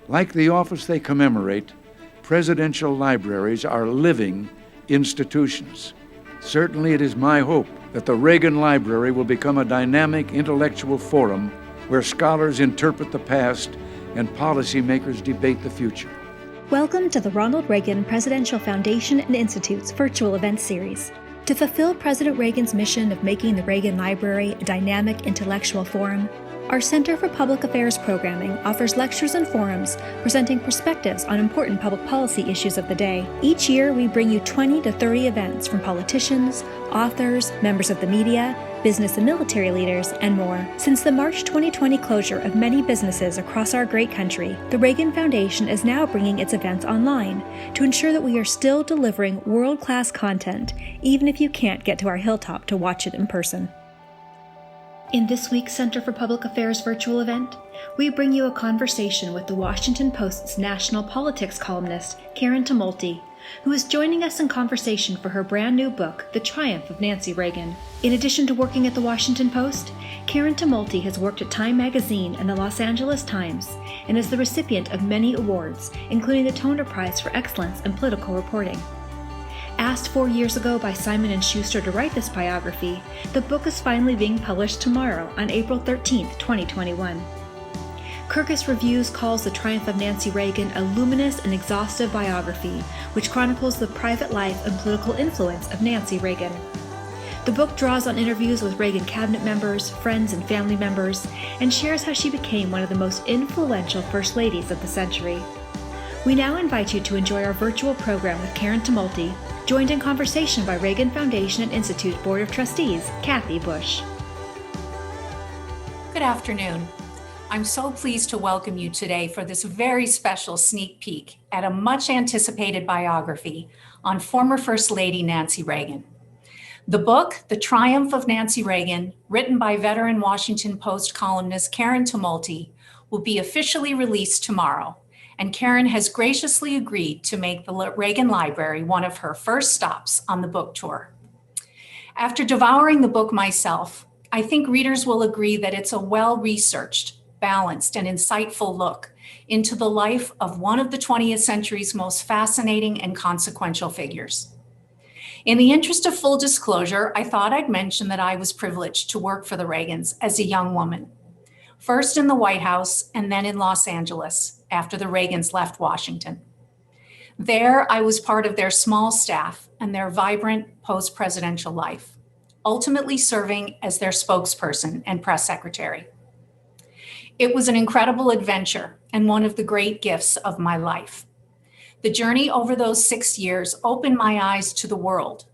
Like the office they commemorate, presidential libraries are living institutions. Certainly it is my hope that the Reagan Library will become a dynamic intellectual forum where scholars interpret the past and policymakers debate the future. Welcome to the Ronald Reagan Presidential Foundation and Institute's virtual event series. To fulfill President Reagan's mission of making the Reagan Library a dynamic intellectual forum, our Center for Public Affairs programming offers lectures and forums presenting perspectives on important public policy issues of the day. Each year, we bring you 20 to 30 events from politicians, authors, members of the media, business and military leaders, and more. Since the March 2020 closure of many businesses across our great country, the Reagan Foundation is now bringing its events online to ensure that we are still delivering world-class content, even if you can't get to our hilltop to watch it in person. In this week's Center for Public Affairs virtual event, we bring you a conversation with the Washington Post's national politics columnist, Karen Tumulty, who is joining us in conversation for her brand new book, The Triumph of Nancy Reagan. In addition to working at the Washington Post, Karen Tumulty has worked at Time Magazine and the Los Angeles Times, and is the recipient of many awards, including the Toner Prize for Excellence in Political Reporting. Asked 4 years ago by Simon & Schuster to write this biography, the book is finally being published tomorrow on April 13, 2021. Kirkus Reviews calls The Triumph of Nancy Reagan a luminous and exhaustive biography, which chronicles the private life and political influence of Nancy Reagan. The book draws on interviews with Reagan cabinet members, friends, and family members, and shares how she became one of the most influential First Ladies of the century. We now invite you to enjoy our virtual program with Karen Tumulty, joined in conversation by Reagan Foundation and Institute Board of Trustees, Cathy Busch. Good afternoon. I'm so pleased to welcome you today for this very special sneak peek at a much anticipated biography on former First Lady Nancy Reagan. The book, The Triumph of Nancy Reagan, written by veteran Washington Post columnist Karen Tumulty, will be officially released tomorrow. And Karen has graciously agreed to make the Reagan Library one of her first stops on the book tour. After devouring the book myself, I think readers will agree that it's a well-researched, balanced, and insightful look into the life of one of the 20th century's most fascinating and consequential figures. In the interest of full disclosure, I thought I'd mention that I was privileged to work for the Reagans as a young woman, first in the White House and then in Los Angeles, after the Reagans left Washington. There, I was part of their small staff and their vibrant post-presidential life, ultimately serving as their spokesperson and press secretary. It was an incredible adventure and one of the great gifts of my life. The journey over those 6 years opened my eyes to the world,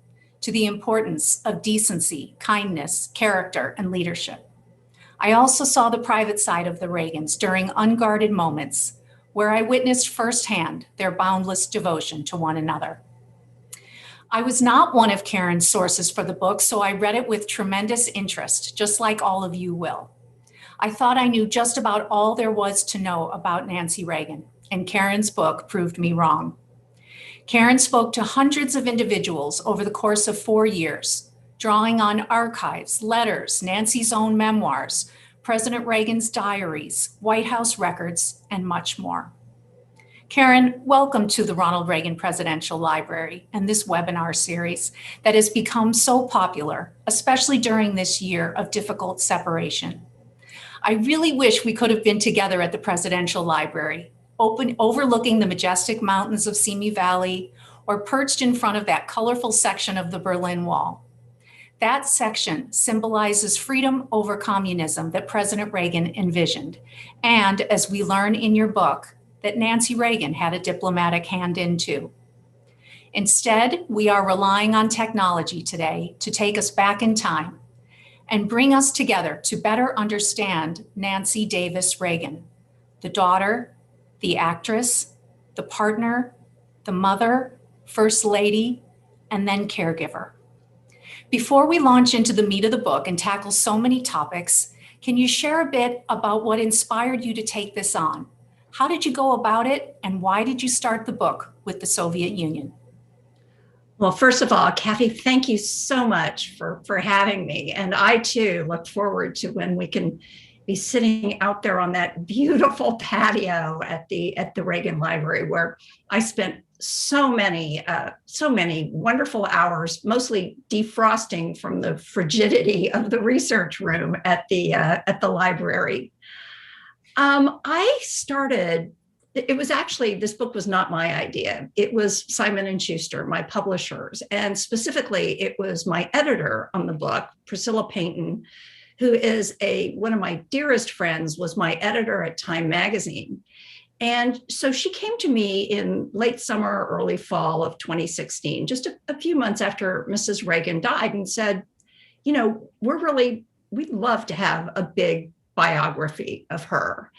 to the importance of decency, kindness, character, and leadership. I also saw the private side of the Reagans during unguarded moments where I witnessed firsthand their boundless devotion to one another. I was not one of Karen's sources for the book, so I read it with tremendous interest, just like all of you will. I thought I knew just about all there was to know about Nancy Reagan, and Karen's book proved me wrong. Karen spoke to hundreds of individuals over the course of 4 years, drawing on archives, letters, Nancy's own memoirs, President Reagan's diaries, White House records, and much more. Karen, welcome to the Ronald Reagan Presidential Library and this webinar series that has become so popular, especially during this year of difficult separation. I really wish we could have been together at the Presidential Library, overlooking the majestic mountains of Simi Valley, or perched in front of that colorful section of the Berlin Wall. That section symbolizes freedom over communism that President Reagan envisioned, and as we learn in your book, that Nancy Reagan had a diplomatic hand in too. Instead, we are relying on technology today to take us back in time and bring us together to better understand Nancy Davis Reagan, the daughter, the actress, the partner, the mother, first lady, and then caregiver. Before we launch into the meat of the book and tackle so many topics, can you share a bit about what inspired you to take this on? How did you go about it, and why did you start the book with the Soviet Union? Well, first of all, Cathy, thank you so much for having me. And I too look forward to when we can be sitting out there on that beautiful patio at the Reagan Library, where I spent so many wonderful hours, mostly defrosting from the frigidity of the research room at the library. I started. It was actually, this book was not my idea. It was Simon and Schuster, my publishers, and specifically, it was my editor on the book, Priscilla Payton, who is one of my dearest friends, was my editor at Time magazine. And so she came to me in late summer, early fall of 2016, just a few months after Mrs. Reagan died, and said, we'd love to have a big biography of her.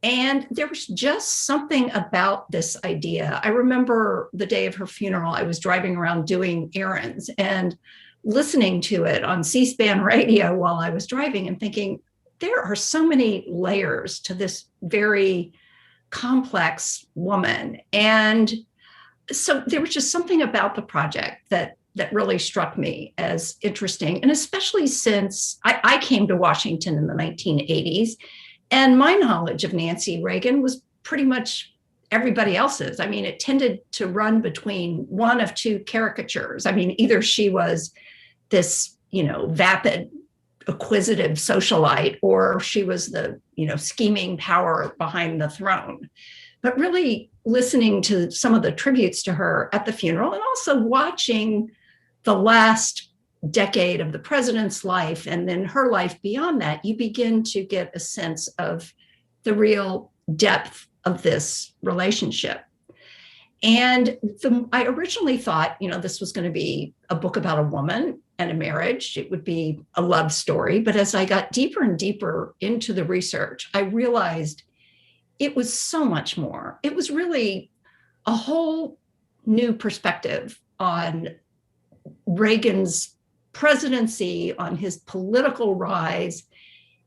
And there was just something about this idea. I remember the day of her funeral, I was driving around doing errands and listening to it on C-SPAN radio while I was driving and thinking, there are so many layers to this very complex woman. And so there was just something about the project that really struck me as interesting. And especially since I came to Washington in the 1980s, and my knowledge of Nancy Reagan was pretty much everybody else's. I mean, it tended to run between one of two caricatures. I mean, either she was this, vapid, acquisitive socialite, or she was the, scheming power behind the throne. But really listening to some of the tributes to her at the funeral, and also watching the last decade of the president's life and then her life beyond that, you begin to get a sense of the real depth of this relationship. And I originally thought, this was going to be a book about a woman and a marriage. It would be a love story. But as I got deeper and deeper into the research, I realized it was so much more. It was really a whole new perspective on Reagan's presidency, on his political rise,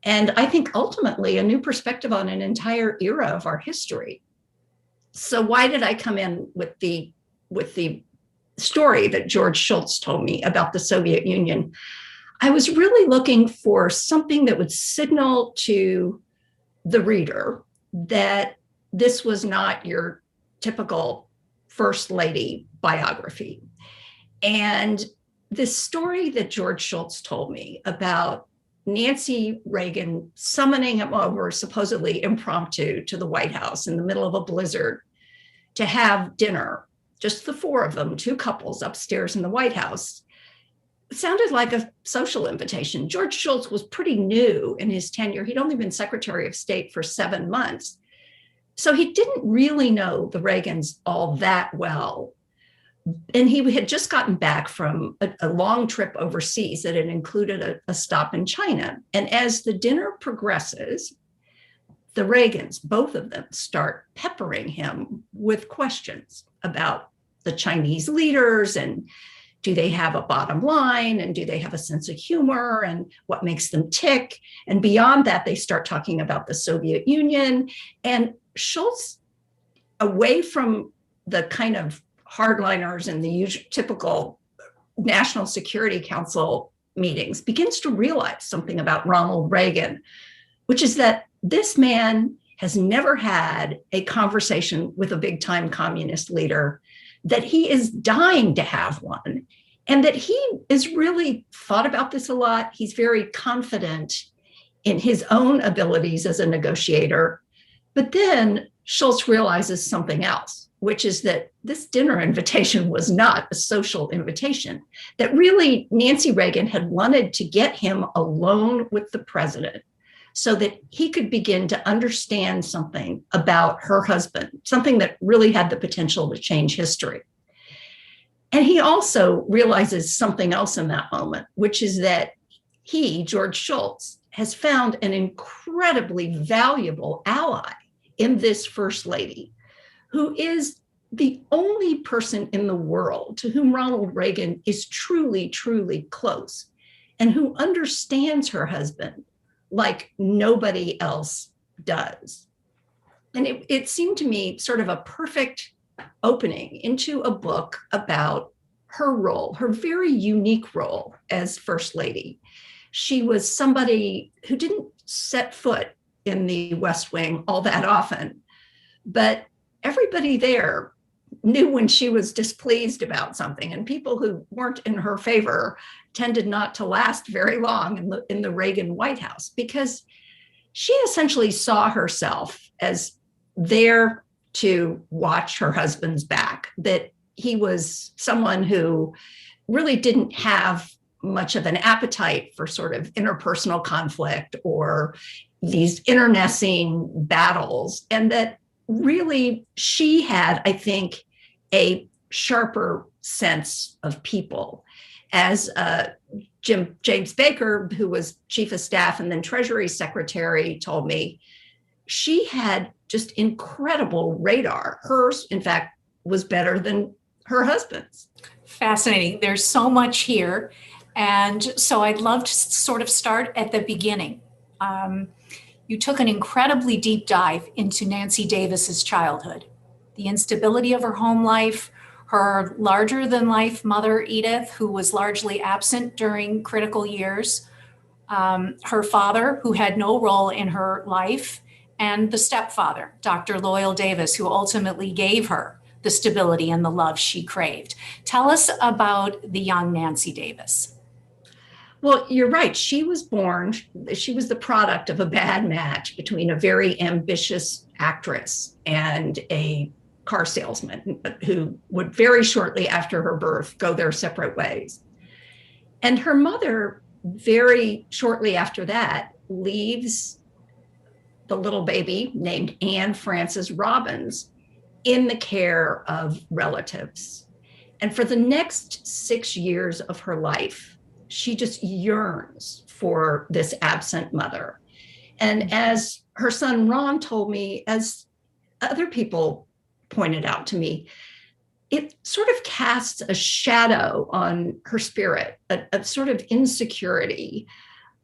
and I think ultimately a new perspective on an entire era of our history. So why did I come in with the story that George Shultz told me about the Soviet Union? I was really looking for something that would signal to the reader that this was not your typical First Lady biography. And this story that George Shultz told me about Nancy Reagan summoning him over, supposedly impromptu, to the White House in the middle of a blizzard to have dinner, just the four of them, two couples upstairs in the White House, sounded like a social invitation. George Shultz was pretty new in his tenure. He'd only been Secretary of State for 7 months. So he didn't really know the Reagans all that well. And he had just gotten back from a long trip overseas that had included a stop in China. And as the dinner progresses, the Reagans, both of them, start peppering him with questions about the Chinese leaders, and do they have a bottom line, and do they have a sense of humor, and what makes them tick? And beyond that, they start talking about the Soviet Union. And Shultz, away from the kind of hardliners and the usual typical National Security Council meetings, begins to realize something about Ronald Reagan, which is that this man has never had a conversation with a big time communist leader, that he is dying to have one, and that he is really thought about this a lot. He's very confident in his own abilities as a negotiator. But then Shultz realizes something else, which is that this dinner invitation was not a social invitation, that really Nancy Reagan had wanted to get him alone with the president so that he could begin to understand something about her husband, something that really had the potential to change history. And he also realizes something else in that moment, which is that he, George Shultz, has found an incredibly valuable ally in this First Lady, who is the only person in the world to whom Ronald Reagan is truly, truly close, and who understands her husband like nobody else does. And it seemed to me sort of a perfect opening into a book about her role, her very unique role as First Lady. She was somebody who didn't set foot in the West Wing all that often, but everybody there knew when she was displeased about something, and people who weren't in her favor tended not to last very long in the Reagan White House, because she essentially saw herself as there to watch her husband's back, that he was someone who really didn't have much of an appetite for sort of interpersonal conflict or these internecine battles, and that really she had, I think, a sharper sense of people. As James Baker, who was chief of staff and then Treasury Secretary, told me, she had just incredible radar. Hers, in fact, was better than her husband's. Fascinating. There's so much here. And so I'd love to sort of start at the beginning. You took an incredibly deep dive into Nancy Davis's childhood, the instability of her home life, her larger than life mother, Edith, who was largely absent during critical years, her father, who had no role in her life, and the stepfather, Dr. Loyal Davis, who ultimately gave her the stability and the love she craved. Tell us about the young Nancy Davis. Well, you're right. She was the product of a bad match between a very ambitious actress and a car salesman who would very shortly after her birth go their separate ways. And her mother, very shortly after that, leaves the little baby named Anne Frances Robbins in the care of relatives. And for the next 6 years of her life, she just yearns for this absent mother. And as her son Ron told me, as other people pointed out to me, it sort of casts a shadow on her spirit, a sort of insecurity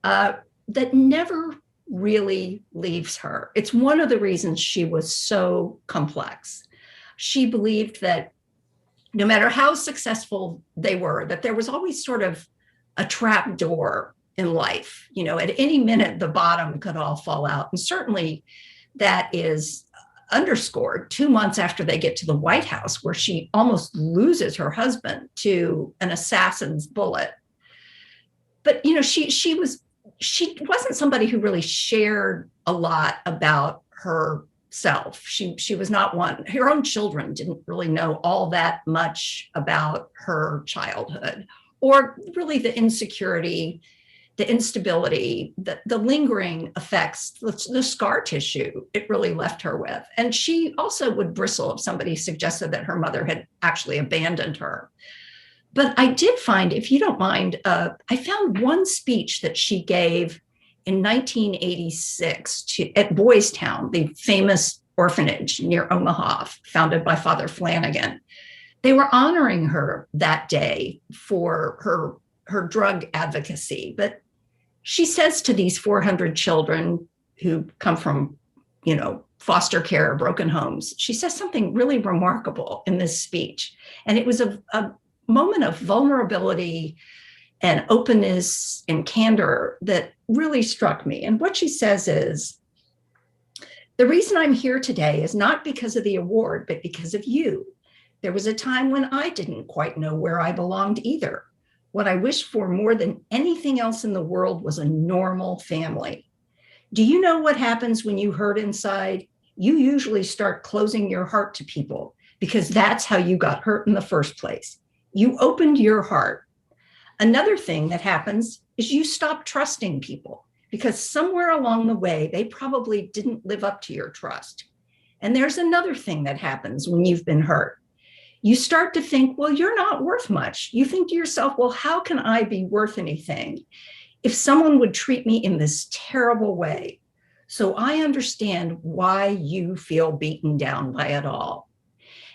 that never really leaves her. It's one of the reasons she was so complex. She believed that no matter how successful they were, that there was always sort of a trap door in life. You know, at any minute, the bottom could all fall out. And certainly that is underscored 2 months after they get to the White House, where she almost loses her husband to an assassin's bullet. But, you know, she wasn't somebody who really shared a lot about herself. She was not one. Her own children didn't really know all that much about her childhood, or really the insecurity, the instability, the lingering effects, the scar tissue it really left her with. And she also would bristle if somebody suggested that her mother had actually abandoned her. But I did find, if you don't mind, I found one speech that she gave in 1986 at Boys Town, the famous orphanage near Omaha, founded by Father Flanagan. They were honoring her that day for her drug advocacy. But she says to these 400 children who come from, you know, foster care, broken homes, she says something really remarkable in this speech. And it was a moment of vulnerability and openness and candor that really struck me. And what she says is, the reason I'm here today is not because of the award, but because of you. There was a time when I didn't quite know where I belonged either. What I wished for more than anything else in the world was a normal family. Do you know what happens when you hurt inside? You usually start closing your heart to people, because that's how you got hurt in the first place. You opened your heart. Another thing that happens is you stop trusting people, because somewhere along the way, they probably didn't live up to your trust. And there's another thing that happens when you've been hurt. You start to think, well, you're not worth much. You think to yourself, well, how can I be worth anything if someone would treat me in this terrible way? So I understand why you feel beaten down by it all.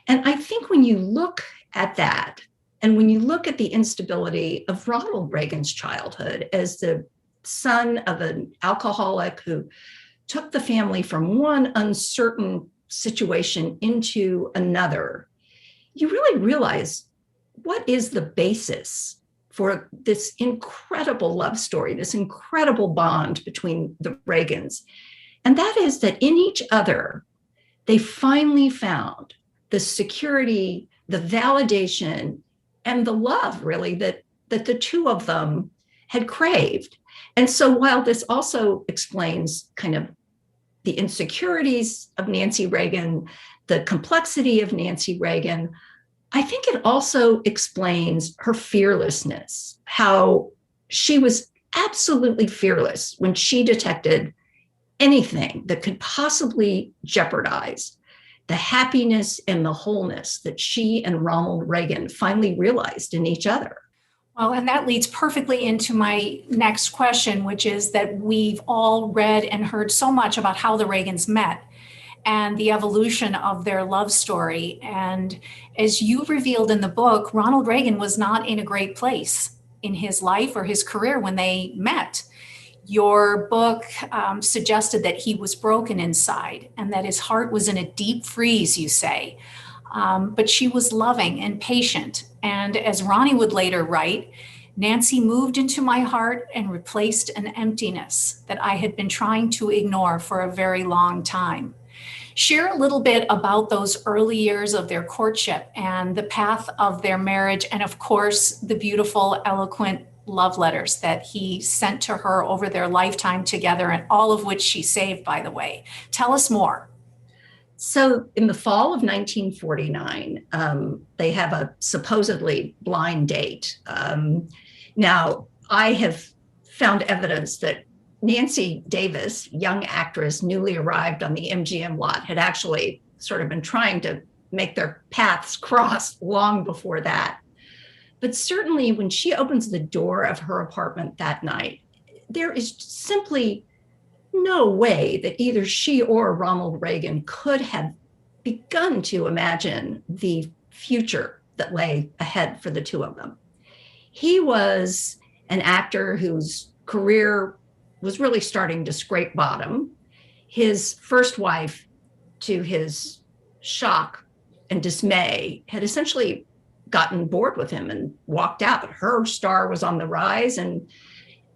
And I think when you look at that, and when you look at the instability of Ronald Reagan's childhood as the son of an alcoholic who took the family from one uncertain situation into another, you really realize, what is the basis for this incredible love story, this incredible bond between the Reagans. And that is that in each other, they finally found the security, the validation, and the love, really, that the two of them had craved. And so while this also explains kind of the insecurities of Nancy Reagan, the complexity of Nancy Reagan, I think it also explains her fearlessness, how she was absolutely fearless when she detected anything that could possibly jeopardize the happiness and the wholeness that she and Ronald Reagan finally realized in each other. Well, and that leads perfectly into my next question, which is that we've all read and heard so much about how the Reagans met and the evolution of their love story. And as you revealed in the book, Ronald Reagan was not in a great place in his life or his career when they met. Your book suggested that he was broken inside and that his heart was in a deep freeze, you say. But she was loving and patient. And as Ronnie would later write, Nancy moved into my heart and replaced an emptiness that I had been trying to ignore for a very long time. Share a little bit about those early years of their courtship and the path of their marriage, and of course, the beautiful, eloquent love letters that he sent to her over their lifetime together, and all of which she saved, by the way. Tell us more. So in the fall of 1949, they have a supposedly blind date. Now, I have found evidence that Nancy Davis, young actress, newly arrived on the MGM lot, had actually sort of been trying to make their paths cross long before that. But certainly when she opens the door of her apartment that night, there is simply no way that either she or Ronald Reagan could have begun to imagine the future that lay ahead for the two of them. He was an actor whose career was really starting to scrape bottom. His first wife, to his shock and dismay, had essentially gotten bored with him and walked out. Her star was on the rise, and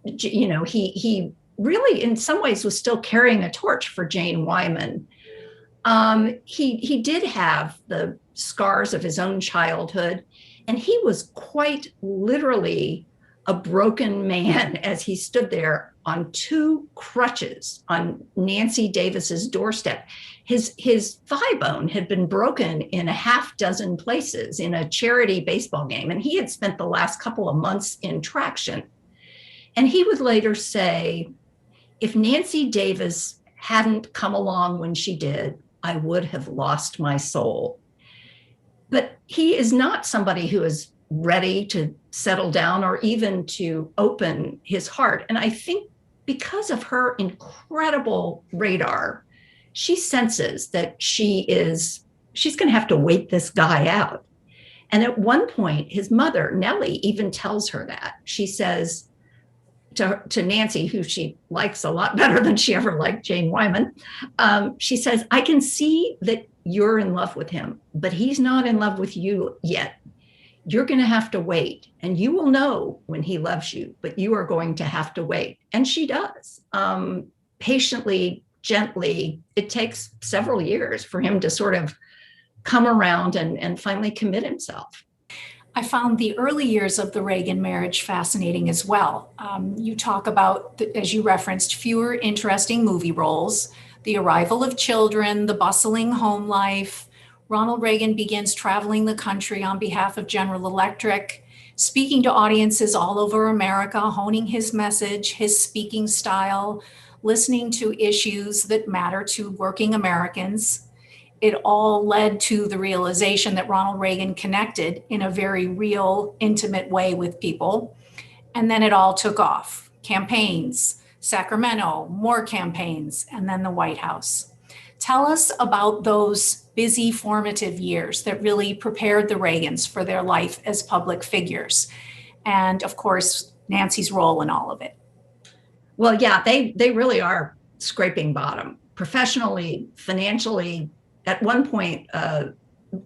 he really, in some ways, was still carrying a torch for Jane Wyman. He did have the scars of his own childhood, and he was quite literally a broken man as he stood there on two crutches on Nancy Davis's doorstep. His thigh bone had been broken in a half dozen places in a charity baseball game, and he had spent the last couple of months in traction. And he would later say, if Nancy Davis hadn't come along when she did, I would have lost my soul. But he is not somebody who is ready to settle down or even to open his heart. And I think because of her incredible radar, she senses that she's going to have to wait this guy out. And at one point, his mother, Nellie, even tells her that. She says to Nancy, who she likes a lot better than she ever liked Jane Wyman, she says, I can see that you're in love with him, but he's not in love with you yet. You're going to have to wait, and you will know when he loves you, but you are going to have to wait. And she does. Patiently, gently. It takes several years for him to sort of come around and finally commit himself. I found the early years of the Reagan marriage fascinating as well. You talk about, as you referenced, fewer interesting movie roles, the arrival of children, the bustling home life. Ronald Reagan begins traveling the country on behalf of General Electric, speaking to audiences all over America, honing his message, his speaking style, listening to issues that matter to working Americans. It all led to the realization that Ronald Reagan connected in a very real, intimate way with people. And then it all took off. Campaigns, Sacramento, more campaigns, and then the White House. Tell us about those busy formative years that really prepared the Reagans for their life as public figures. And of course, Nancy's role in all of it. Well, yeah, they really are scraping bottom professionally, financially. At one point,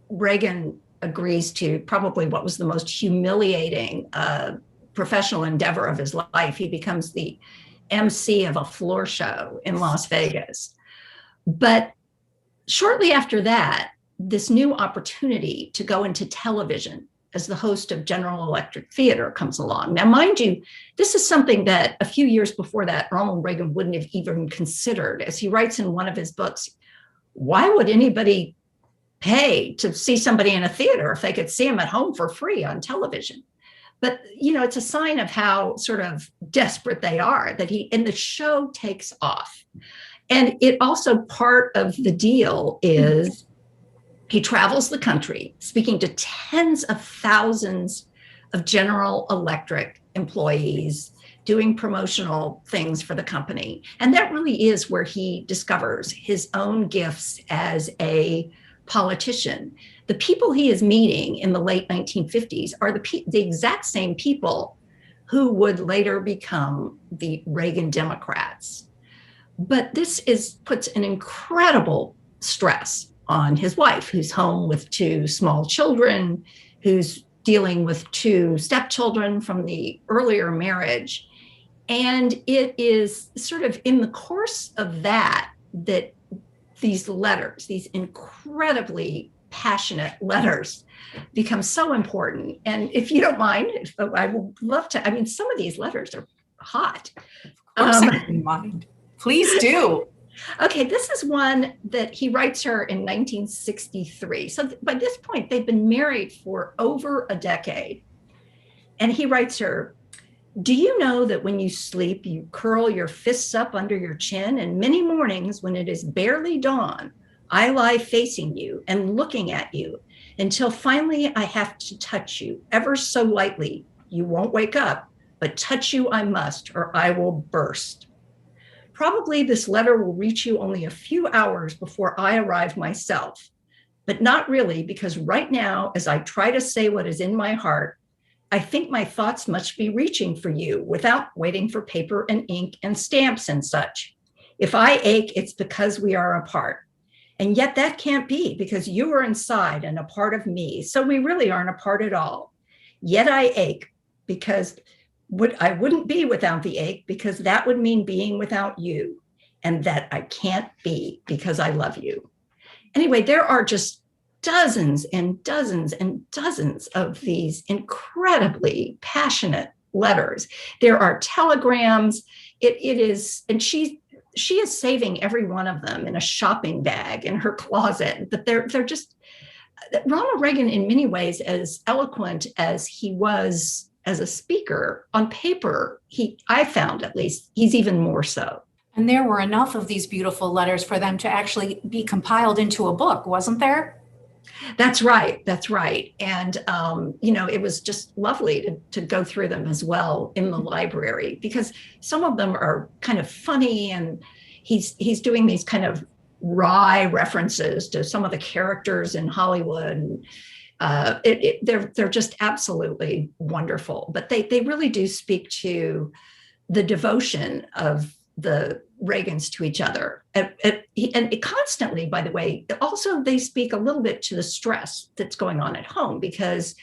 Reagan agrees to probably what was the most humiliating professional endeavor of his life. He becomes the MC of a floor show in Las Vegas. But shortly after that, this new opportunity to go into television as the host of General Electric Theater comes along. Now, mind you, this is something that a few years before that, Ronald Reagan wouldn't have even considered. As he writes in one of his books, why would anybody pay to see somebody in a theater if they could see him at home for free on television? But, it's a sign of how sort of desperate they are and the show takes off. And it also, part of the deal is he travels the country speaking to tens of thousands of General Electric employees, doing promotional things for the company. And that really is where he discovers his own gifts as a politician. The people he is meeting in the late 1950s are the exact same people who would later become the Reagan Democrats. But this puts an incredible stress on his wife, who's home with two small children, who's dealing with two stepchildren from the earlier marriage. And it is sort of in the course of that these letters, these incredibly passionate letters, become so important. And if you don't mind, I would love to, some of these letters are hot. Of course I don't mind. Please do. Okay, this is one that he writes her in 1963. So by this point, they've been married for over a decade. And he writes her, do you know that when you sleep, you curl your fists up under your chin? And many mornings when it is barely dawn, I lie facing you and looking at you until finally I have to touch you ever so lightly. You won't wake up, but touch you I must, or I will burst. Probably this letter will reach you only a few hours before I arrive myself, but not really, because right now, as I try to say what is in my heart, I think my thoughts must be reaching for you without waiting for paper and ink and stamps and such. If I ache, it's because we are apart. And yet that can't be, because you are inside and a part of me. So we really aren't apart at all. Yet I ache because I wouldn't be without the ache, because that would mean being without you, and that I can't be because I love you. Anyway, there are just dozens and dozens and dozens of these incredibly passionate letters. There are telegrams. It is, and she is saving every one of them in a shopping bag in her closet. But they're just, Ronald Reagan, in many ways, as eloquent as he was as a speaker, on paper, I found at least, he's even more so. And there were enough of these beautiful letters for them to actually be compiled into a book, wasn't there? That's right. That's right. And, it was just lovely to go through them as well in the library, because some of them are kind of funny, and he's doing these kind of wry references to some of the characters in Hollywood. And, they're just absolutely wonderful, but they really do speak to the devotion of the Reagans to each other. And constantly, by the way, also they speak a little bit to the stress that's going on at home, because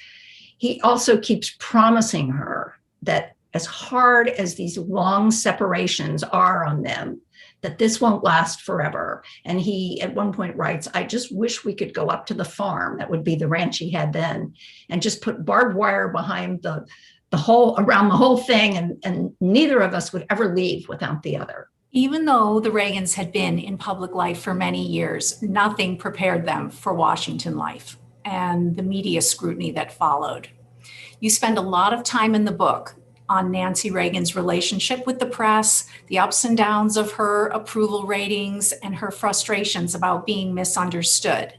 he also keeps promising her that as hard as these long separations are on them, that this won't last forever. And he at one point writes, I just wish we could go up to the farm, that would be the ranch he had then, and just put barbed wire behind the around the whole thing, and neither of us would ever leave without the other. Even though the Reagans had been in public life for many years, nothing prepared them for Washington life and the media scrutiny that followed. You spend a lot of time in the book on Nancy Reagan's relationship with the press, the ups and downs of her approval ratings, and her frustrations about being misunderstood.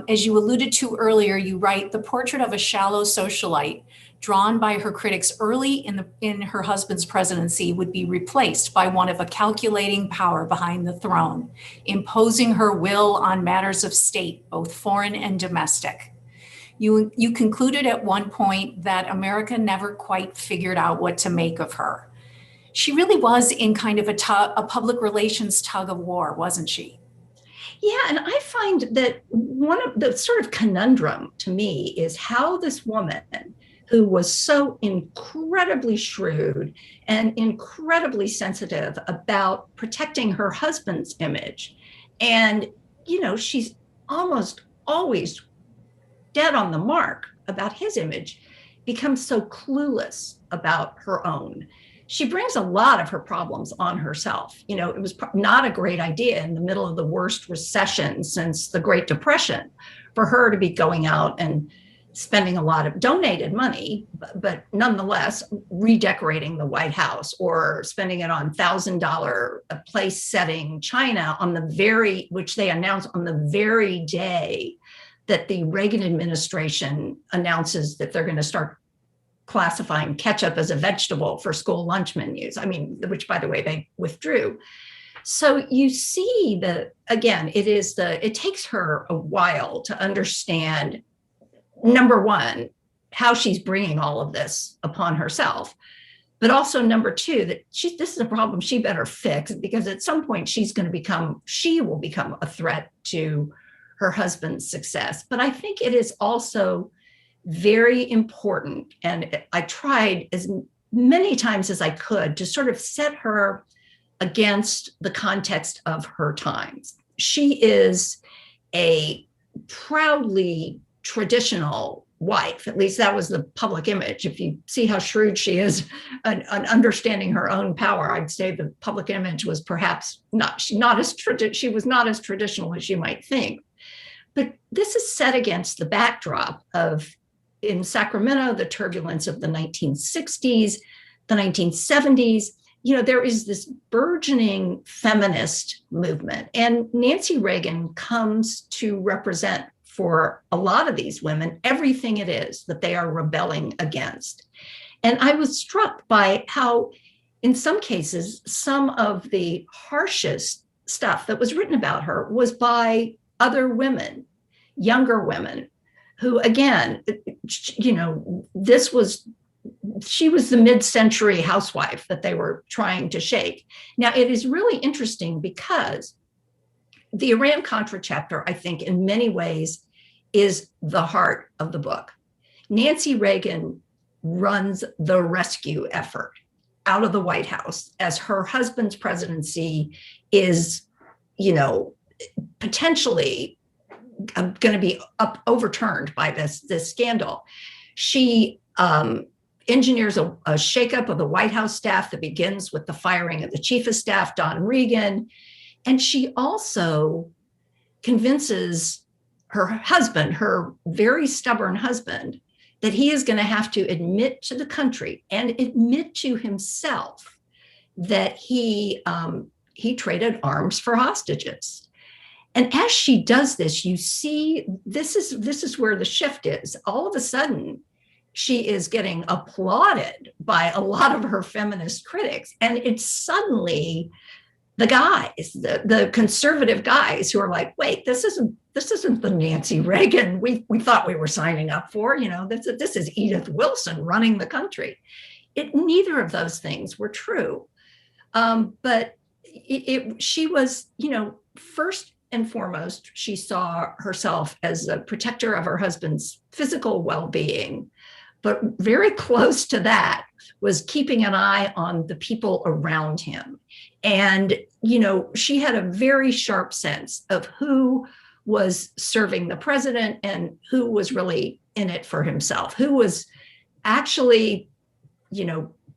As you alluded to earlier, you write, the portrait of a shallow socialite drawn by her critics early in her husband's presidency would be replaced by one of a calculating power behind the throne, imposing her will on matters of state, both foreign and domestic. You concluded at one point that America never quite figured out what to make of her. She really was in kind of a public relations tug of war, wasn't she? Yeah, and I find that one of the sort of conundrum to me is how this woman who was so incredibly shrewd and incredibly sensitive about protecting her husband's image. And, she's almost always dead on the mark about his image, becomes so clueless about her own. She brings a lot of her problems on herself. It was not a great idea in the middle of the worst recession since the Great Depression for her to be going out and spending a lot of donated money, but nonetheless redecorating the White House or spending it on $1,000 place setting china which they announced on the very day that the Reagan administration announces that they're going to start classifying ketchup as a vegetable for school lunch menus. Which, by the way, they withdrew. So you see it takes her a while to understand, number one, how she's bringing all of this upon herself, but also number two, that this is a problem she better fix, because at some point she will become a threat to her husband's success. But I think it is also very important, and I tried as many times as I could to sort of set her against the context of her times. She is a proudly traditional wife. At least that was the public image. If you see how shrewd she is on understanding her own power, I'd say the public image was perhaps she was not as traditional as you might think. But this is set against the backdrop of, in Sacramento, the turbulence of the 1960s, the 1970s. There is this burgeoning feminist movement, and Nancy Reagan comes to represent, for a lot of these women, everything it is that they are rebelling against. And I was struck by how, in some cases, some of the harshest stuff that was written about her was by other women, younger women, who, again, she was the mid-century housewife that they were trying to shake. Now, it is really interesting because the Iran-Contra chapter, I think, in many ways, is the heart of the book. Nancy Reagan runs the rescue effort out of the White House as her husband's presidency is, potentially going to be overturned by this scandal. She engineers a shakeup of the White House staff that begins with the firing of the chief of staff, Don Regan. And she also convinces her husband, her very stubborn husband, that he is going to have to admit to the country and admit to himself that he traded arms for hostages. And as she does this, you see, this is where the shift is. All of a sudden, she is getting applauded by a lot of her feminist critics. And it's suddenly the guys, the conservative guys, who are like, wait, this isn't the Nancy Reagan we thought we were signing up for. This is Edith Wilson running the country. Neither of those things were true. But she was, first and foremost, she saw herself as a protector of her husband's physical well-being. But very close to that was keeping an eye on the people around him. And, she had a very sharp sense of who was serving the president and who was really in it for himself, who was actually,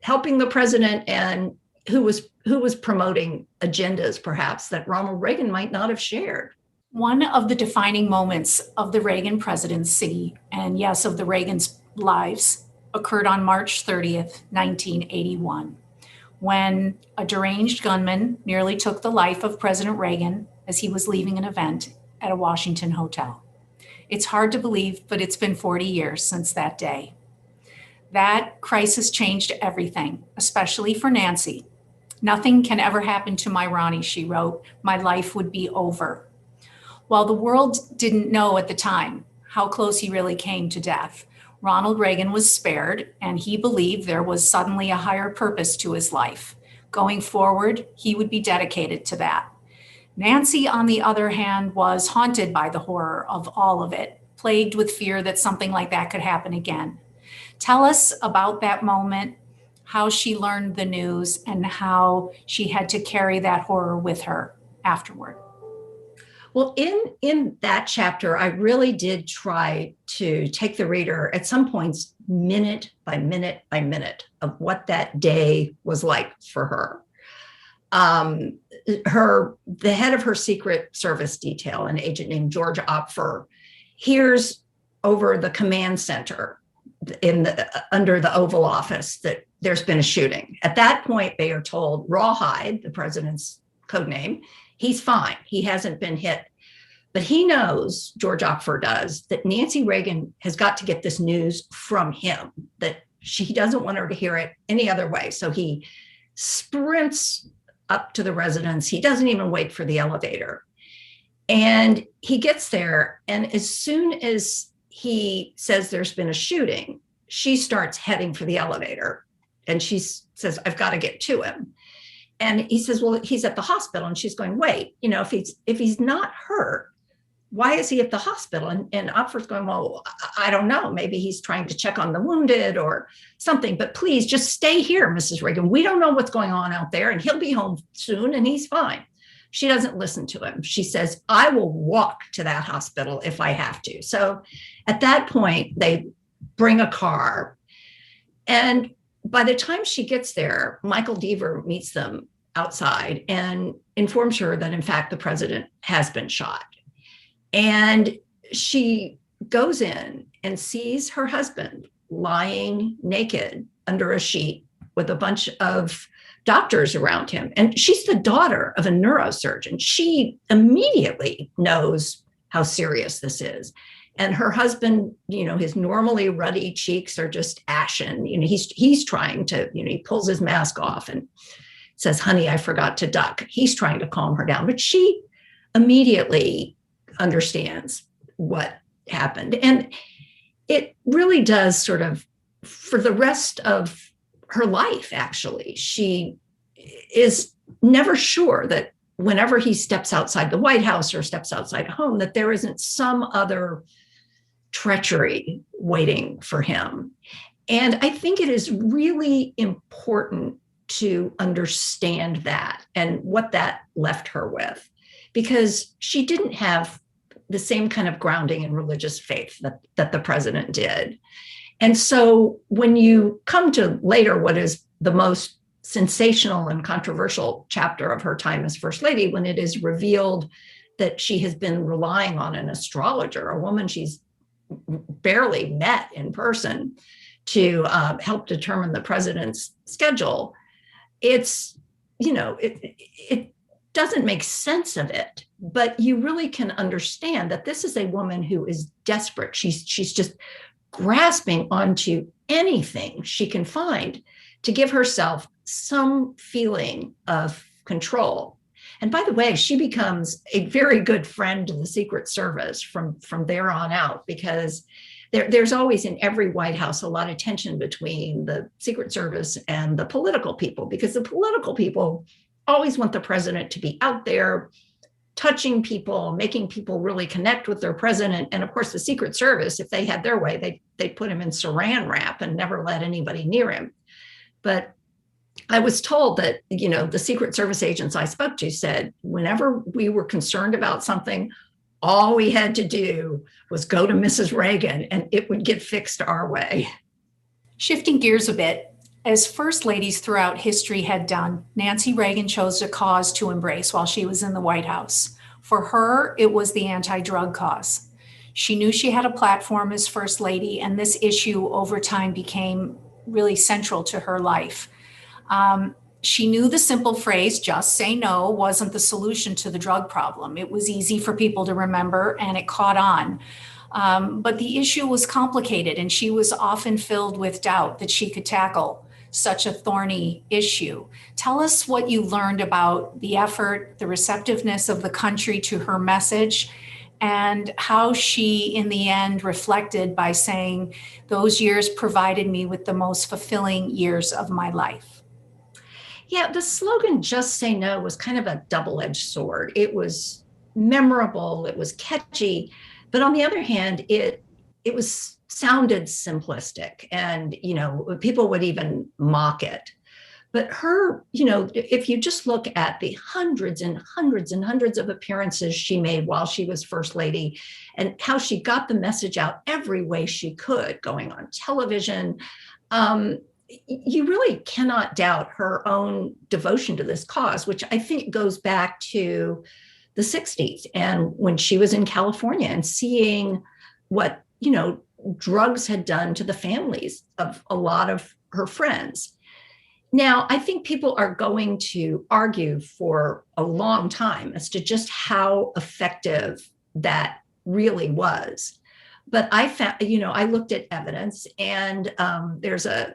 helping the president, and who was promoting agendas, perhaps, that Ronald Reagan might not have shared. One of the defining moments of the Reagan presidency, and yes, of the Reagans' lives, occurred on March 30th, 1981, when a deranged gunman nearly took the life of President Reagan as he was leaving an event at a Washington hotel. It's hard to believe, but it's been 40 years since that day. That crisis changed everything, especially for Nancy. "Nothing can ever happen to my Ronnie," she wrote. "My life would be over." While the world didn't know at the time how close he really came to death, Ronald Reagan was spared, and he believed there was suddenly a higher purpose to his life. Going forward, he would be dedicated to that. Nancy, on the other hand, was haunted by the horror of all of it, plagued with fear that something like that could happen again. Tell us about that moment, how she learned the news, and how she had to carry that horror with her afterward. Well, in that chapter, I really did try to take the reader at some points, minute by minute by minute, of what that day was like for her. The head of her Secret Service detail, an agent named George Opfer, hears over the command center under the Oval Office that there's been a shooting. At that point, they are told Rawhide, the president's code name, he's fine. He hasn't been hit. But he knows, George Opfer does, that Nancy Reagan has got to get this news from him, that he doesn't want her to hear it any other way. So he sprints up to the residence. He doesn't even wait for the elevator. And he gets there. And as soon as he says there's been a shooting, she starts heading for the elevator. And she says, I've got to get to him. And he says, well, he's at the hospital. And she's going, wait, if he's not hurt, why is he at the hospital? And Opfer's going, well, I don't know. Maybe he's trying to check on the wounded or something. But please just stay here, Mrs. Reagan. We don't know what's going on out there. And he'll be home soon and he's fine. She doesn't listen to him. She says, I will walk to that hospital if I have to. So at that point, they bring a car. And by the time she gets there, Michael Deaver meets them outside and informs her that, in fact, the president has been shot. And she goes in and sees her husband lying naked under a sheet with a bunch of doctors around him. And she's the daughter of a neurosurgeon. She immediately knows how serious this is. And her husband, his normally ruddy cheeks are just ashen. He's trying to, he pulls his mask off and says, honey, I forgot to duck. He's trying to calm her down, but she immediately understands what happened. And it really does sort of, for the rest of her life, actually, she is never sure that whenever he steps outside the White House or steps outside home, that there isn't some other treachery waiting for him. And I think it is really important to understand that and what that left her with, because she didn't have the same kind of grounding in religious faith that the president did. And so when you come to later, what is the most sensational and controversial chapter of her time as First Lady, when it is revealed that she has been relying on an astrologer, a woman she's barely met in person, to help determine the president's schedule, it's, it doesn't make sense of it, but you really can understand that this is a woman who is desperate. She's just grasping onto anything she can find to give herself some feeling of control. And by the way, she becomes a very good friend to the Secret Service from there on out, because there's always in every White House a lot of tension between the Secret Service and the political people, because the political people always want the president to be out there touching people, making people really connect with their president. And of course, the Secret Service, if they had their way, they'd put him in saran wrap and never let anybody near him. But I was told that, the Secret Service agents I spoke to said, whenever we were concerned about something, all we had to do was go to Mrs. Reagan and it would get fixed our way. Shifting gears a bit, as first ladies throughout history had done, Nancy Reagan chose a cause to embrace while she was in the White House. For her, it was the anti-drug cause. She knew she had a platform as First Lady, and this issue over time became really central to her life. She knew the simple phrase, just say no, wasn't the solution to the drug problem. It was easy for people to remember and it caught on. But the issue was complicated and she was often filled with doubt that she could tackle such a thorny issue. Tell us what you learned about the effort, the receptiveness of the country to her message, and how she, in the end, reflected by saying, those years provided me with the most fulfilling years of my life. Yeah, the slogan, just say no, was kind of a double-edged sword. It was memorable, it was catchy, but on the other hand, it was sounded simplistic, and, people would even mock it. But her, if you just look at the hundreds and hundreds and hundreds of appearances she made while she was First Lady, and how she got the message out every way she could, going on television, you really cannot doubt her own devotion to this cause, which I think goes back to the 60s and when she was in California and seeing what, drugs had done to the families of a lot of her friends. Now, I think people are going to argue for a long time as to just how effective that really was. But I found, I looked at evidence, and there's a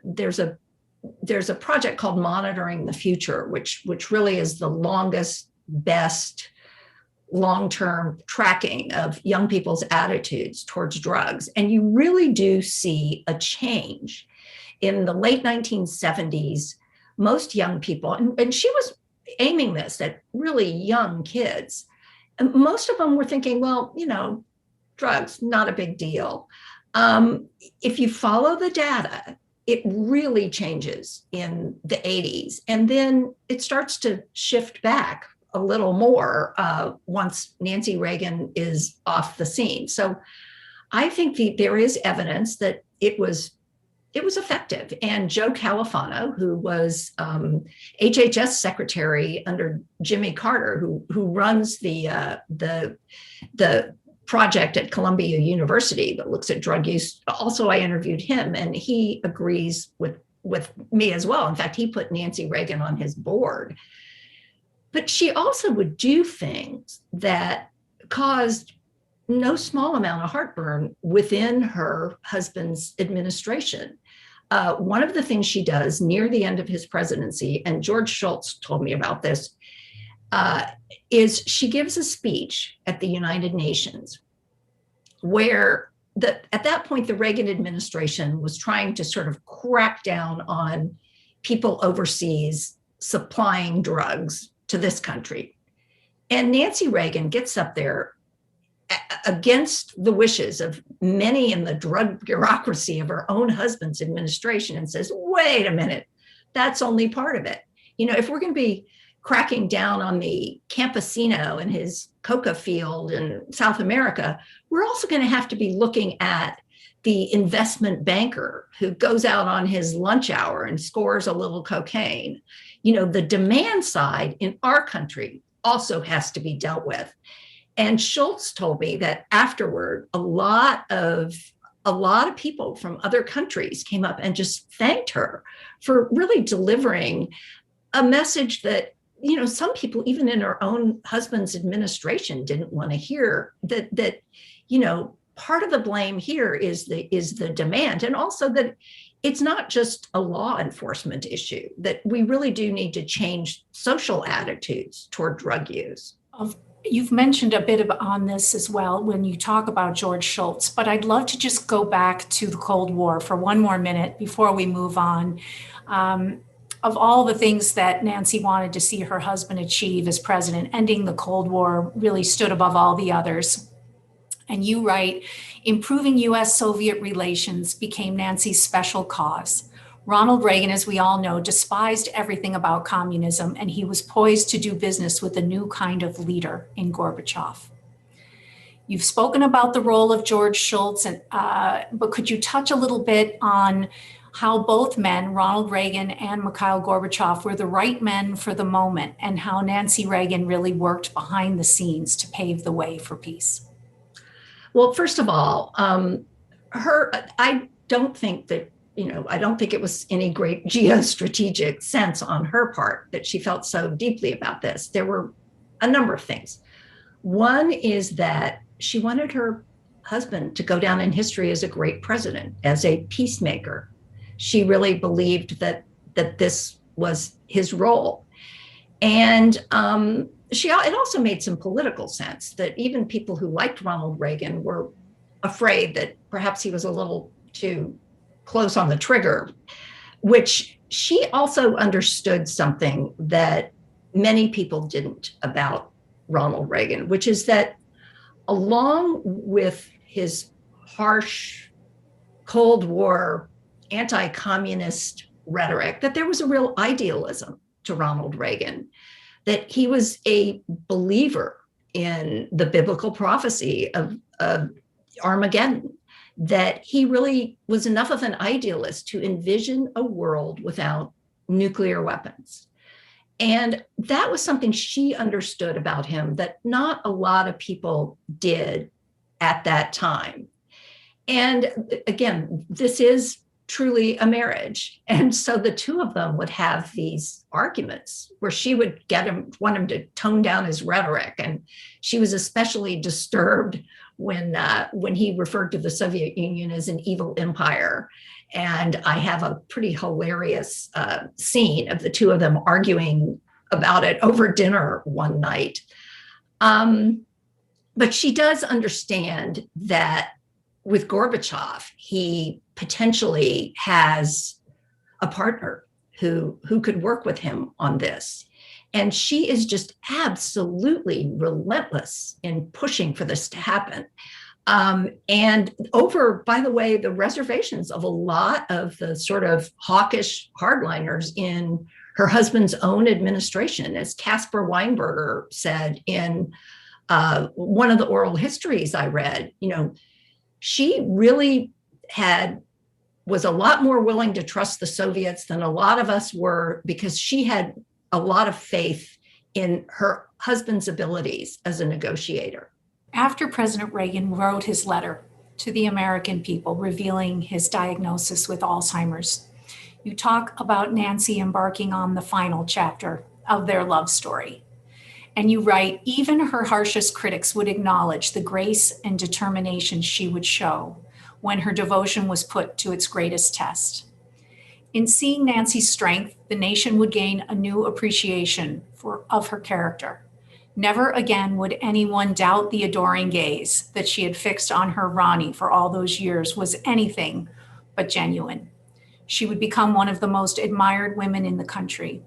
project called Monitoring the Future, which really is the longest, best long-term tracking of young people's attitudes towards drugs. And you really do see a change. In the late 1970s, most young people, and she was aiming this at really young kids, and most of them were thinking, well, drugs, not a big deal. If you follow the data, it really changes in the 80s. And then it starts to shift back a little more once Nancy Reagan is off the scene. So I think there is evidence that it was effective. And Joe Califano, who was HHS secretary under Jimmy Carter, who runs the project at Columbia University that looks at drug use. Also, I interviewed him, and he agrees with me as well. In fact, he put Nancy Reagan on his board. But she also would do things that caused no small amount of heartburn within her husband's administration. One of the things she does near the end of his presidency, and George Shultz told me about this, is she gives a speech at the United Nations where at that point, the Reagan administration was trying to sort of crack down on people overseas supplying drugs to this country. And Nancy Reagan gets up there against the wishes of many in the drug bureaucracy of her own husband's administration and says, wait a minute, that's only part of it. If we're going to be cracking down on the campesino and his coca field in South America, we're also going to have to be looking at the investment banker who goes out on his lunch hour and scores a little cocaine. The demand side in our country also has to be dealt with. And Shultz told me that afterward, a lot of people from other countries came up and just thanked her for really delivering a message that, some people, even in her own husband's administration, didn't want to hear, that part of the blame here is the demand, and also that it's not just a law enforcement issue, that we really do need to change social attitudes toward drug use. You've mentioned a bit on this as well when you talk about George Shultz, but I'd love to just go back to the Cold War for one more minute before we move on. Of all the things that Nancy wanted to see her husband achieve as president, ending the Cold War really stood above all the others. And you write, improving US-Soviet relations became Nancy's special cause. Ronald Reagan, as we all know, despised everything about communism, and he was poised to do business with a new kind of leader in Gorbachev. You've spoken about the role of George Shultz, but could you touch a little bit on how both men, Ronald Reagan and Mikhail Gorbachev, were the right men for the moment, and how Nancy Reagan really worked behind the scenes to pave the way for peace? Well, first of all, I don't think it was any great geostrategic sense on her part that she felt so deeply about this. There were a number of things. One is that she wanted her husband to go down in history as a great president, as a peacemaker. She really believed that this was his role. And it also made some political sense that even people who liked Ronald Reagan were afraid that perhaps he was a little too close on the trigger, which she also understood something that many people didn't about Ronald Reagan, which is that along with his harsh Cold War anti-communist rhetoric, that there was a real idealism to Ronald Reagan, that he was a believer in the biblical prophecy of Armageddon, that he really was enough of an idealist to envision a world without nuclear weapons. And that was something she understood about him that not a lot of people did at that time. And again, this is truly a marriage. And so the two of them would have these arguments where she would want him to tone down his rhetoric. And she was especially disturbed when he referred to the Soviet Union as an evil empire. And I have a pretty hilarious scene of the two of them arguing about it over dinner one night. But she does understand that with Gorbachev, he potentially has a partner who could work with him on this. And she is just absolutely relentless in pushing for this to happen. And over, by the way, the reservations of a lot of the sort of hawkish hardliners in her husband's own administration, as Caspar Weinberger said in one of the oral histories I read, she really was a lot more willing to trust the Soviets than a lot of us were, because she had a lot of faith in her husband's abilities as a negotiator. After President Reagan wrote his letter to the American people revealing his diagnosis with Alzheimer's, you talk about Nancy embarking on the final chapter of their love story. And you write, even her harshest critics would acknowledge the grace and determination she would show when her devotion was put to its greatest test. In seeing Nancy's strength, the nation would gain a new appreciation of her character. Never again would anyone doubt the adoring gaze that she had fixed on her Ronnie for all those years was anything but genuine. She would become one of the most admired women in the country.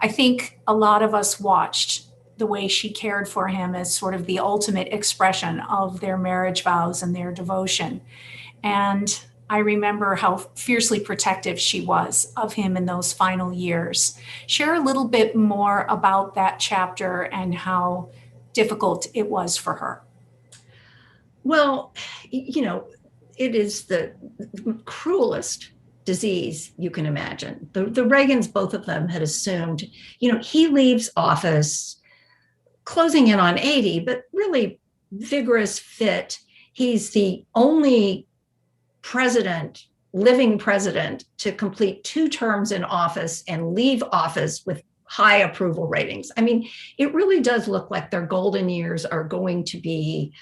I think a lot of us watched the way she cared for him as sort of the ultimate expression of their marriage vows and their devotion. And I remember how fiercely protective she was of him in those final years. Share a little bit more about that chapter and how difficult it was for her. Well, it is the cruelest disease you can imagine. The Reagans, both of them, had assumed, he leaves office closing in on 80, but really vigorous, fit. He's the only living president to complete 2 terms in office and leave office with high approval ratings. I mean, it really does look like their golden years are going to be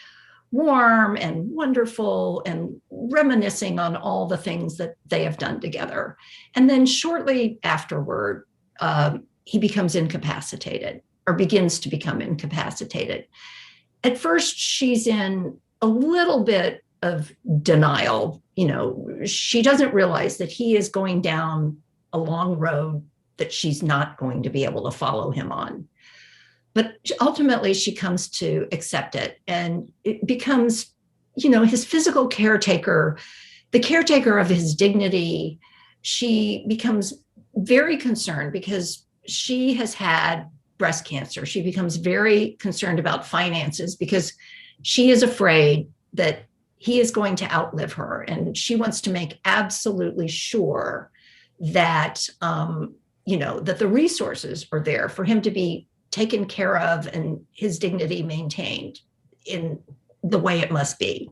warm and wonderful and reminiscing on all the things that they have done together. And then shortly afterward, he becomes incapacitated, or begins to become incapacitated. At first, she's in a little bit of denial. She doesn't realize that he is going down a long road that she's not going to be able to follow him on. But ultimately, she comes to accept it, and it becomes, his physical caretaker, the caretaker of his dignity. She becomes very concerned because she has had breast cancer. She becomes very concerned about finances because she is afraid that he is going to outlive her. And she wants to make absolutely sure that, that the resources are there for him to be taken care of and his dignity maintained in the way it must be.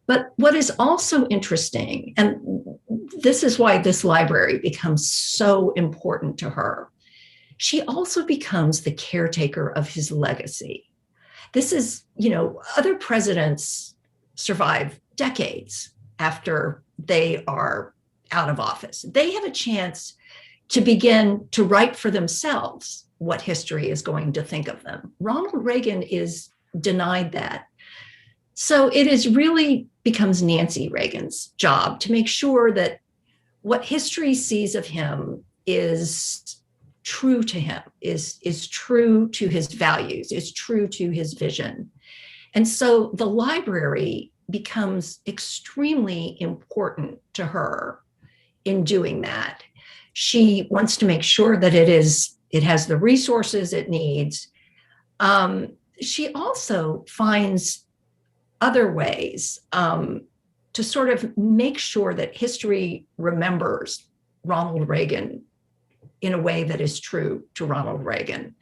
But what is also interesting, and this is why this library becomes so important to her, she also becomes the caretaker of his legacy. This is, other presidents survive decades after they are out of office. They have a chance to begin to write for themselves what history is going to think of them. Ronald Reagan is denied that. So it is really becomes Nancy Reagan's job to make sure that what history sees of him is true to him, is true to his values, is true to his vision. And so the library becomes extremely important to her in doing that. She wants to make sure that it has the resources it needs. She also finds other ways to sort of make sure that history remembers Ronald Reagan in a way that is true to Ronald Reagan.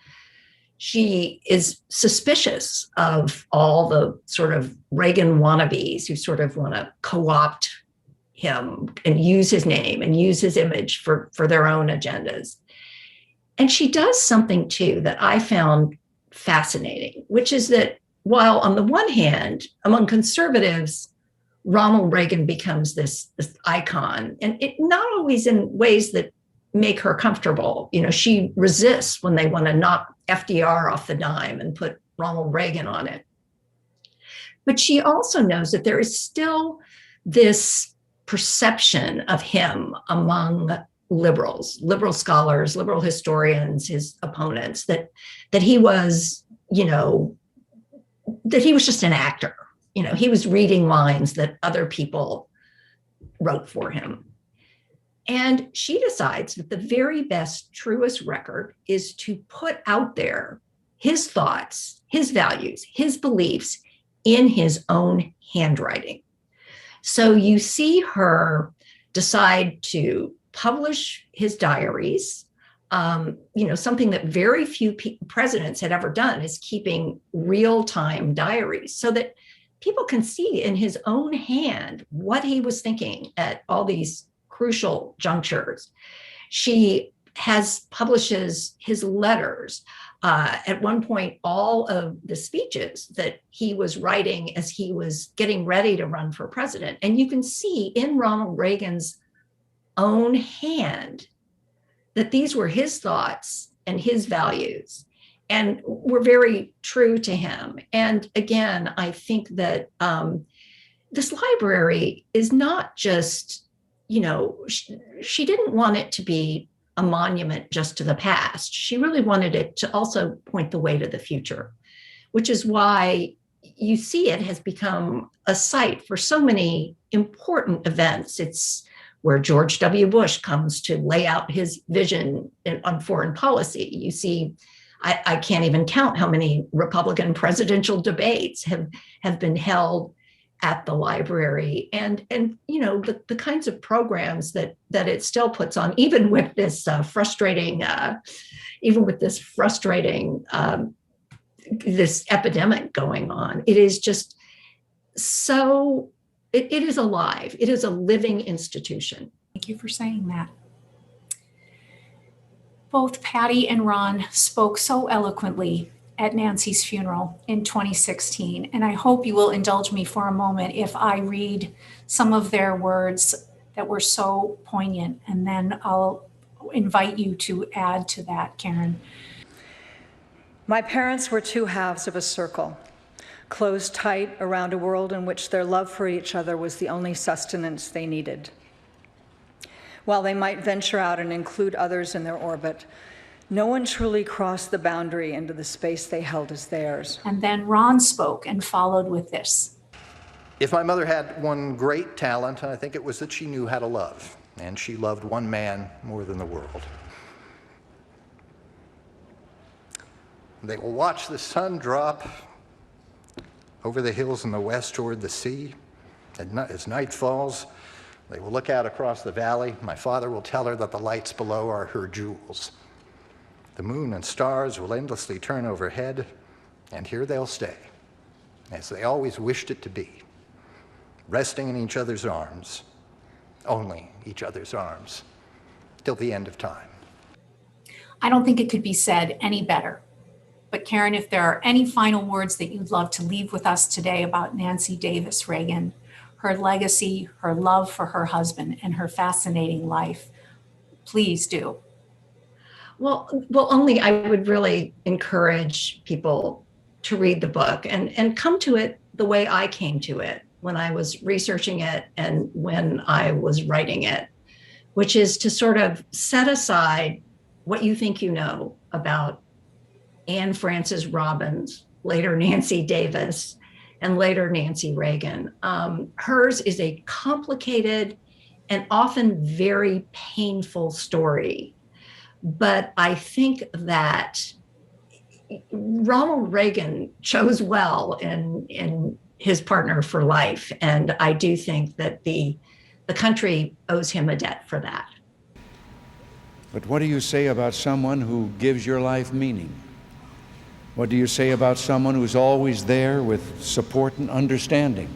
She is suspicious of all the sort of Reagan wannabes who sort of want to co-opt him and use his name and use his image for their own agendas. And she does something too that I found fascinating, which is that while on the one hand, among conservatives, Ronald Reagan becomes this icon, and it not always in ways that make her comfortable. You know, she resists when they want to knock FDR off the dime and put Ronald Reagan on it. But she also knows that there is still this perception of him among liberals, liberal scholars, liberal historians, his opponents, that he was, that he was just an actor. He was reading lines that other people wrote for him. And she decides that the very best, truest record is to put out there his thoughts, his values, his beliefs in his own handwriting. So you see her decide to publish his diaries. Something that very few presidents had ever done is keeping real-time diaries so that people can see in his own hand what he was thinking at all these crucial junctures. She publishes his letters. At one point, all of the speeches that he was writing as he was getting ready to run for president. And you can see in Ronald Reagan's own hand that these were his thoughts and his values, and were very true to him. And again, I think that this library is not just, she didn't want it to be a monument just to the past. She really wanted it to also point the way to the future, which is why you see it has become a site for so many important events. It's where George W. Bush comes to lay out his vision on foreign policy. You see, I can't even count how many Republican presidential debates have been held at the library, and the kinds of programs that it still puts on, even with this frustrating this epidemic going on. It is just so. It is alive. It is a living institution. Thank you for saying that. Both Patti and Ron spoke so eloquently at Nancy's funeral in 2016, and I hope you will indulge me for a moment if I read some of their words that were so poignant, and then I'll invite you to add to that, Karen. My parents were two halves of a circle, closed tight around a world in which their love for each other was the only sustenance they needed. While they might venture out and include others in their orbit, no one truly crossed the boundary into the space they held as theirs. And then Ron spoke and followed with this. If my mother had one great talent, I think it was that she knew how to love, and she loved one man more than the world. They will watch the sun drop over the hills in the west toward the sea. As night falls, they will look out across the valley. My father will tell her that the lights below are her jewels. The moon and stars will endlessly turn overhead, and here they'll stay, as they always wished it to be, resting in each other's arms, only each other's arms, till the end of time. I don't think it could be said any better. But Karen, if there are any final words that you'd love to leave with us today about Nancy Davis Reagan, her legacy, her love for her husband, and her fascinating life, please do. Well, only I would really encourage people to read the book and come to it the way I came to it when I was researching it and when I was writing it, which is to sort of set aside what you think you know about Anne Frances Robbins, later Nancy Davis, and later Nancy Reagan. Hers is a complicated and often very painful story. But I think that Ronald Reagan chose well in his partner for life. And I do think that the country owes him a debt for that. But what do you say about someone who gives your life meaning? What do you say about someone who's always there with support and understanding?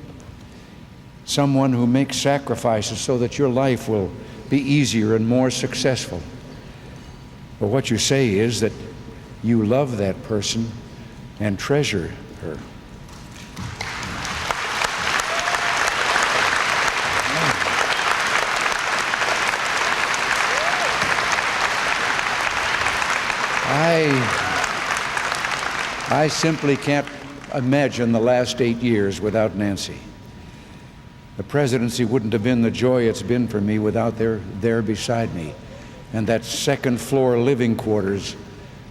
Someone who makes sacrifices so that your life will be easier and more successful. But what you say is that you love that person and treasure her. I simply can't imagine the last 8 years without Nancy. The presidency wouldn't have been the joy it's been for me without her there beside me. And that second floor living quarters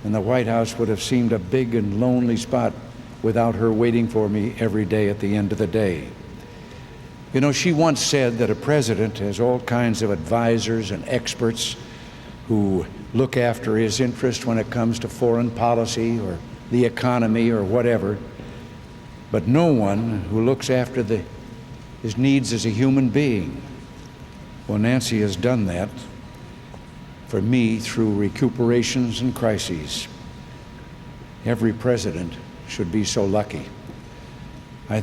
in the White House would have seemed a big and lonely spot without her waiting for me every day at the end of the day. You know, she once said that a president has all kinds of advisors and experts who look after his interest when it comes to foreign policy or the economy or whatever, but no one who looks after his needs as a human being. Well, Nancy has done that for me through recuperations and crises. Every president should be so lucky. I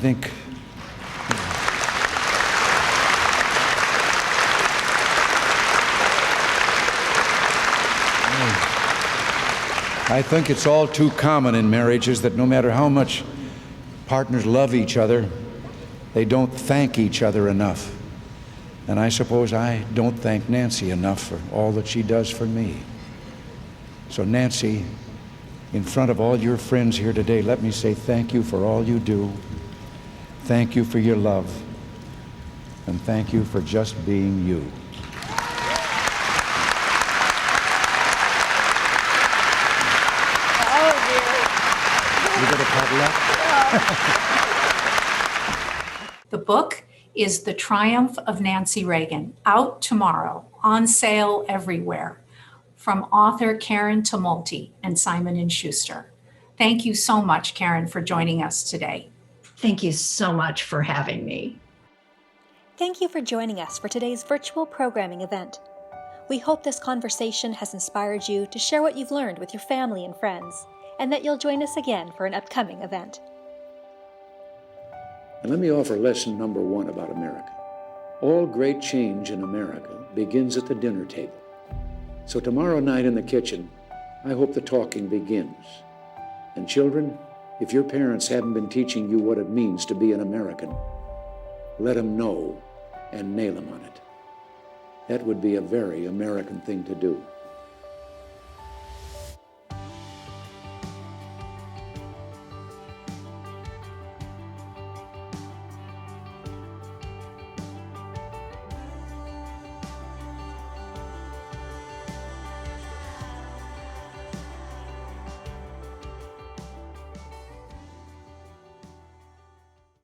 think it's all too common in marriages that no matter how much partners love each other, they don't thank each other enough. And I suppose I don't thank Nancy enough for all that she does for me. So Nancy, in front of all your friends here today, let me say thank you for all you do. Thank you for your love. And thank you for just being you. The book is The Triumph of Nancy Reagan, out tomorrow, on sale everywhere, from author Karen Tumulty and Simon & Schuster. Thank you so much, Karen, for joining us today. Thank you so much for having me. Thank you for joining us for today's virtual programming event. We hope this conversation has inspired you to share what you've learned with your family and friends, and that you'll join us again for an upcoming event. And let me offer lesson number 1 about America. All great change in America begins at the dinner table. So tomorrow night in the kitchen, I hope the talking begins. And children, if your parents haven't been teaching you what it means to be an American, let them know and nail them on it. That would be a very American thing to do.